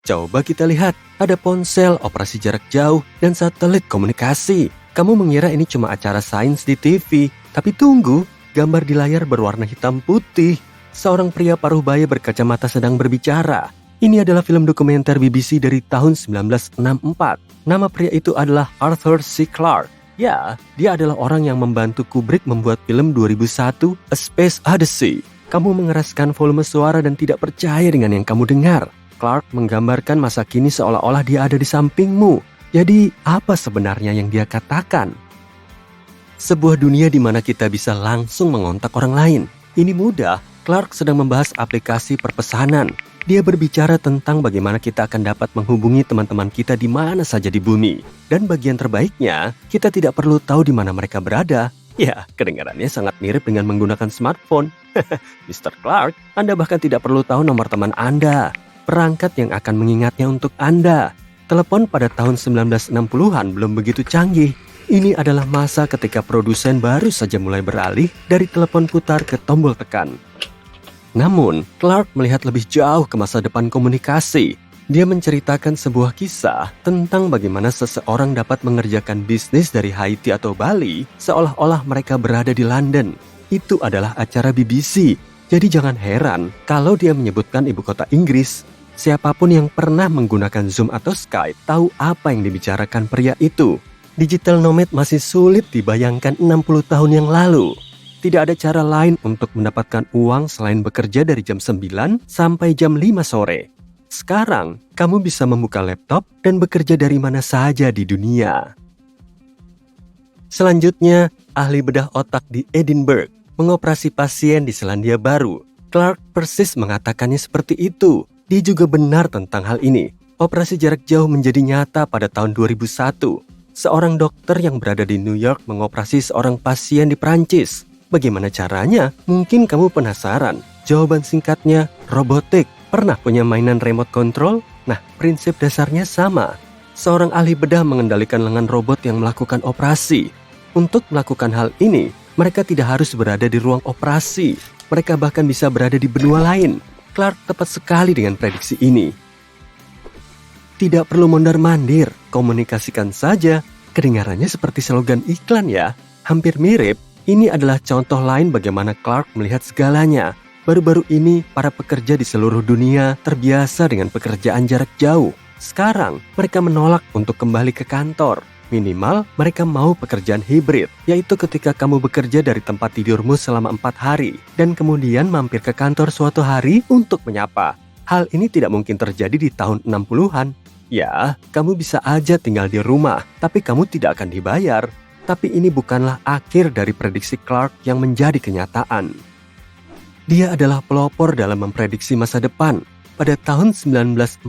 Coba kita lihat, ada ponsel, operasi jarak jauh, dan satelit komunikasi. Kamu mengira ini cuma acara sains di TV, tapi tunggu, gambar di layar berwarna hitam putih. Seorang pria paruh baya berkacamata sedang berbicara. Ini adalah film dokumenter BBC dari tahun 1964. Nama pria itu adalah Arthur C. Clarke. Ya, dia adalah orang yang membantu Kubrick membuat film 2001 A Space Odyssey. Kamu mengeraskan volume suara dan tidak percaya dengan yang kamu dengar. Clarke menggambarkan masa kini seolah-olah dia ada di sampingmu. Jadi, apa sebenarnya yang dia katakan? Sebuah dunia di mana kita bisa langsung mengontak orang lain. Ini mudah. Clarke sedang membahas aplikasi perpesanan. Dia berbicara tentang bagaimana kita akan dapat menghubungi teman-teman kita di mana saja di bumi. Dan bagian terbaiknya, kita tidak perlu tahu di mana mereka berada. Ya, kedengarannya sangat mirip dengan menggunakan smartphone. Mr. Clarke, Anda bahkan tidak perlu tahu nomor teman Anda. Perangkat yang akan mengingatnya untuk Anda. Telepon pada tahun 1960-an belum begitu canggih. Ini adalah masa ketika produsen baru saja mulai beralih dari telepon putar ke tombol tekan. Namun, Clarke melihat lebih jauh ke masa depan komunikasi. Dia menceritakan sebuah kisah tentang bagaimana seseorang dapat mengerjakan bisnis dari Haiti atau Bali seolah-olah mereka berada di London. Itu adalah acara BBC. Jadi jangan heran kalau dia menyebutkan ibu kota Inggris. Siapapun yang pernah menggunakan Zoom atau Skype tahu apa yang dibicarakan pria itu. Digital nomad masih sulit dibayangkan 60 tahun yang lalu. Tidak ada cara lain untuk mendapatkan uang selain bekerja dari jam 9 sampai jam 5 sore. Sekarang, kamu bisa membuka laptop dan bekerja dari mana saja di dunia. Selanjutnya, ahli bedah otak di Edinburgh mengoperasi pasien di Selandia Baru. Clarke persis mengatakannya seperti itu. Dia juga benar tentang hal ini. Operasi jarak jauh menjadi nyata pada tahun 2001. Seorang dokter yang berada di New York mengoperasi seorang pasien di Prancis. Bagaimana caranya? Mungkin kamu penasaran. Jawaban singkatnya, robotik. Pernah punya mainan remote control? Nah, prinsip dasarnya sama. Seorang ahli bedah mengendalikan lengan robot yang melakukan operasi. Untuk melakukan hal ini, mereka tidak harus berada di ruang operasi. Mereka bahkan bisa berada di benua lain. Clarke tepat sekali dengan prediksi ini. Tidak perlu mondar-mandir, komunikasikan saja. Kedengarannya seperti slogan iklan ya. Hampir mirip, ini adalah contoh lain bagaimana Clarke melihat segalanya. Baru-baru ini, para pekerja di seluruh dunia terbiasa dengan pekerjaan jarak jauh. Sekarang, mereka menolak untuk kembali ke kantor. Minimal, mereka mau pekerjaan hibrid, yaitu ketika kamu bekerja dari tempat tidurmu selama 4 hari, dan kemudian mampir ke kantor suatu hari untuk menyapa. Hal ini tidak mungkin terjadi di tahun 60-an. Ya, kamu bisa aja tinggal di rumah, tapi kamu tidak akan dibayar. Tapi ini bukanlah akhir dari prediksi Clarke yang menjadi kenyataan. Dia adalah pelopor dalam memprediksi masa depan. Pada tahun 1945,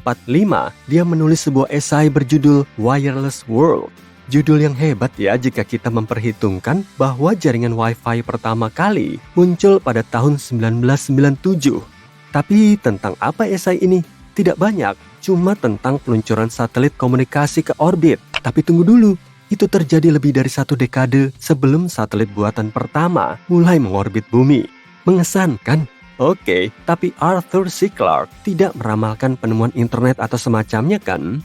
dia menulis sebuah esai berjudul Wireless World. Judul yang hebat ya jika kita memperhitungkan bahwa jaringan Wi-Fi pertama kali muncul pada tahun 1997. Tapi tentang apa esai ini? Tidak banyak, cuma tentang peluncuran satelit komunikasi ke orbit. Tapi tunggu dulu, itu terjadi lebih dari 1 dekade sebelum satelit buatan pertama mulai mengorbit bumi. Mengesankan? Oke, tapi Arthur C. Clarke tidak meramalkan penemuan internet atau semacamnya kan?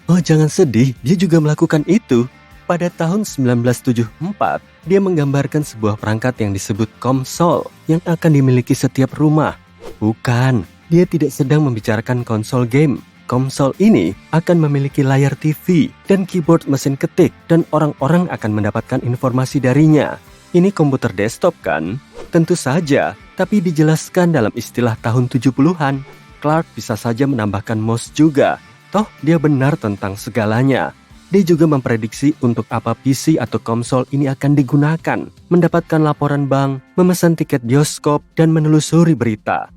Oh, jangan sedih, dia juga melakukan itu. Pada tahun 1974, dia menggambarkan sebuah perangkat yang disebut konsol yang akan dimiliki setiap rumah. Bukan, dia tidak sedang membicarakan konsol game. Konsol ini akan memiliki layar TV dan keyboard mesin ketik dan orang-orang akan mendapatkan informasi darinya. Ini komputer desktop kan? Tentu saja, tapi dijelaskan dalam istilah tahun 70-an. Clarke bisa saja menambahkan mouse juga. Toh, dia benar tentang segalanya. Dia juga memprediksi untuk apa PC atau konsol ini akan digunakan, mendapatkan laporan bank, memesan tiket bioskop, dan menelusuri berita.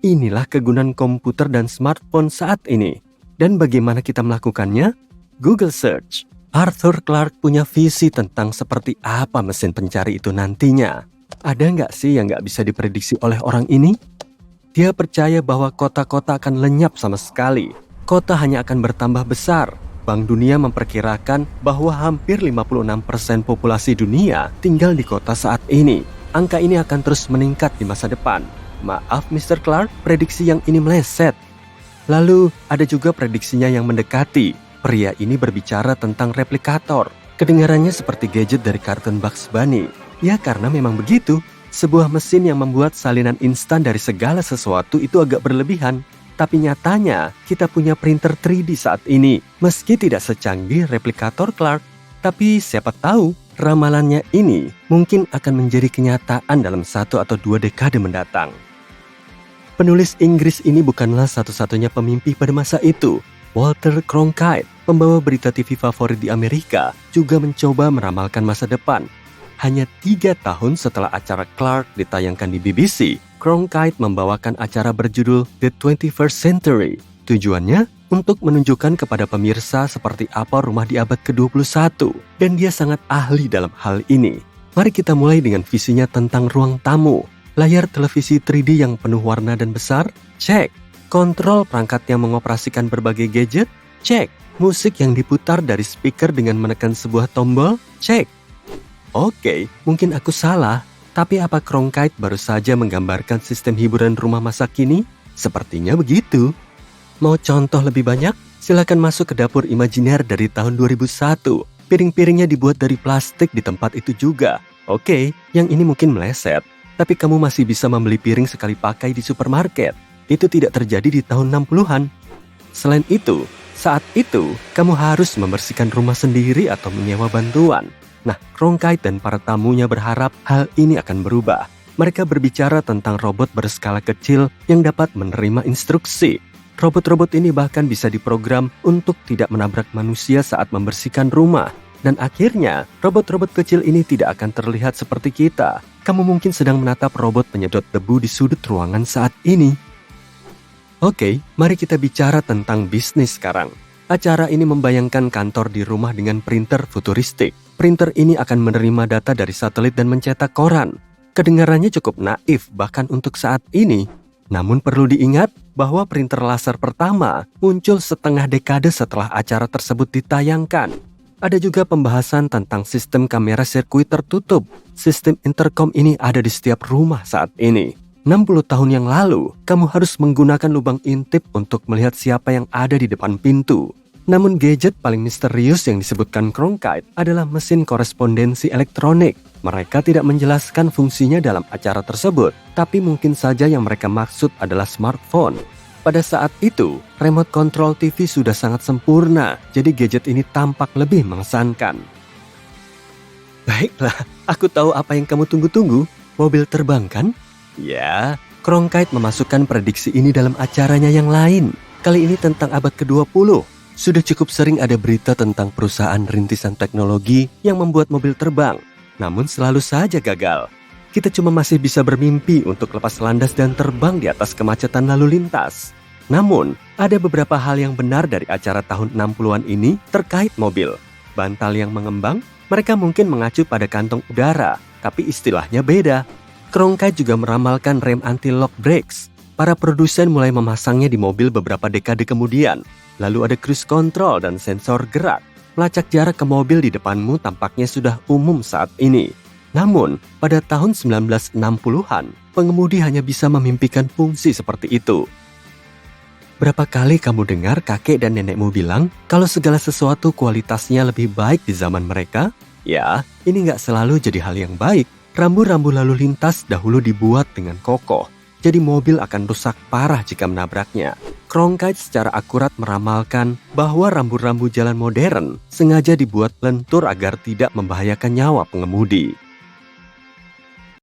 Inilah kegunaan komputer dan smartphone saat ini. Dan bagaimana kita melakukannya? Google Search. Arthur Clarke punya visi tentang seperti apa mesin pencari itu nantinya. Ada nggak sih yang nggak bisa diprediksi oleh orang ini? Dia percaya bahwa kota-kota akan lenyap sama sekali. Kota hanya akan bertambah besar. Bank Dunia memperkirakan bahwa hampir 56% populasi dunia tinggal di kota saat ini. Angka ini akan terus meningkat di masa depan. Maaf Mr. Clarke, prediksi yang ini meleset. Lalu, ada juga prediksinya yang mendekati. Pria ini berbicara tentang replikator. Kedengarannya seperti gadget dari kartun Bugs Bunny. Ya, karena memang begitu. Sebuah mesin yang membuat salinan instan dari segala sesuatu itu agak berlebihan. Tapi nyatanya, kita punya printer 3D saat ini. Meski tidak secanggih replikator Clark, tapi siapa tahu ramalannya ini mungkin akan menjadi kenyataan dalam 1 atau 2 dekade mendatang. Penulis Inggris ini bukanlah satu-satunya pemimpi pada masa itu. Walter Cronkite, pembawa berita TV favorit di Amerika, juga mencoba meramalkan masa depan. Hanya 3 tahun setelah acara Clark ditayangkan di BBC, Cronkite membawakan acara berjudul The 21st Century. Tujuannya untuk menunjukkan kepada pemirsa seperti apa rumah di abad ke-21. Dan dia sangat ahli dalam hal ini. Mari kita mulai dengan visinya tentang ruang tamu. Layar televisi 3D yang penuh warna dan besar? Cek. Kontrol perangkat yang mengoperasikan berbagai gadget? Cek. Musik yang diputar dari speaker dengan menekan sebuah tombol? Cek. Oke, mungkin aku salah, tapi apa Cronkite baru saja menggambarkan sistem hiburan rumah masa kini? Sepertinya begitu. Mau contoh lebih banyak? Silakan masuk ke dapur imajiner dari tahun 2001. Piring-piringnya dibuat dari plastik di tempat itu juga. Oke, yang ini mungkin meleset. Tapi kamu masih bisa membeli piring sekali pakai di supermarket. Itu tidak terjadi di tahun 60-an. Selain itu, saat itu, kamu harus membersihkan rumah sendiri atau menyewa bantuan. Nah, Cronkite dan para tamunya berharap hal ini akan berubah. Mereka berbicara tentang robot berskala kecil yang dapat menerima instruksi. Robot-robot ini bahkan bisa diprogram untuk tidak menabrak manusia saat membersihkan rumah. Dan akhirnya, robot-robot kecil ini tidak akan terlihat seperti kita. Kamu mungkin sedang menatap robot penyedot debu di sudut ruangan saat ini. Oke, mari kita bicara tentang bisnis sekarang. Acara ini membayangkan kantor di rumah dengan printer futuristik. Printer ini akan menerima data dari satelit dan mencetak koran. Kedengarannya cukup naif bahkan untuk saat ini. Namun perlu diingat bahwa printer laser pertama muncul setengah dekade setelah acara tersebut ditayangkan. Ada juga pembahasan tentang sistem kamera sirkuit tertutup. Sistem intercom ini ada di setiap rumah saat ini. 60 tahun yang lalu, kamu harus menggunakan lubang intip untuk melihat siapa yang ada di depan pintu. Namun gadget paling misterius yang disebutkan Cronkite adalah mesin korespondensi elektronik. Mereka tidak menjelaskan fungsinya dalam acara tersebut, tapi mungkin saja yang mereka maksud adalah smartphone. Pada saat itu, remote control TV sudah sangat sempurna, jadi gadget ini tampak lebih mengesankan. Baiklah, aku tahu apa yang kamu tunggu-tunggu. Mobil terbang kan? Ya, Cronkite memasukkan prediksi ini dalam acaranya yang lain. Kali ini tentang abad ke-20. Sudah cukup sering ada berita tentang perusahaan rintisan teknologi yang membuat mobil terbang. Namun selalu saja gagal. Kita cuma masih bisa bermimpi untuk lepas landas dan terbang di atas kemacetan lalu lintas. Namun, ada beberapa hal yang benar dari acara tahun 60-an ini terkait mobil. Bantal yang mengembang, mereka mungkin mengacu pada kantong udara, tapi istilahnya beda. Cronkite juga meramalkan rem anti-lock brakes. Para produsen mulai memasangnya di mobil beberapa dekade kemudian. Lalu ada cruise control dan sensor gerak. Pelacak jarak ke mobil di depanmu tampaknya sudah umum saat ini. Namun, pada tahun 1960-an, pengemudi hanya bisa memimpikan fungsi seperti itu. Berapa kali kamu dengar kakek dan nenekmu bilang kalau segala sesuatu kualitasnya lebih baik di zaman mereka? Ya, ini nggak selalu jadi hal yang baik. Rambu-rambu lalu lintas dahulu dibuat dengan kokoh, jadi mobil akan rusak parah jika menabraknya. Cronkite secara akurat meramalkan bahwa rambu-rambu jalan modern sengaja dibuat lentur agar tidak membahayakan nyawa pengemudi.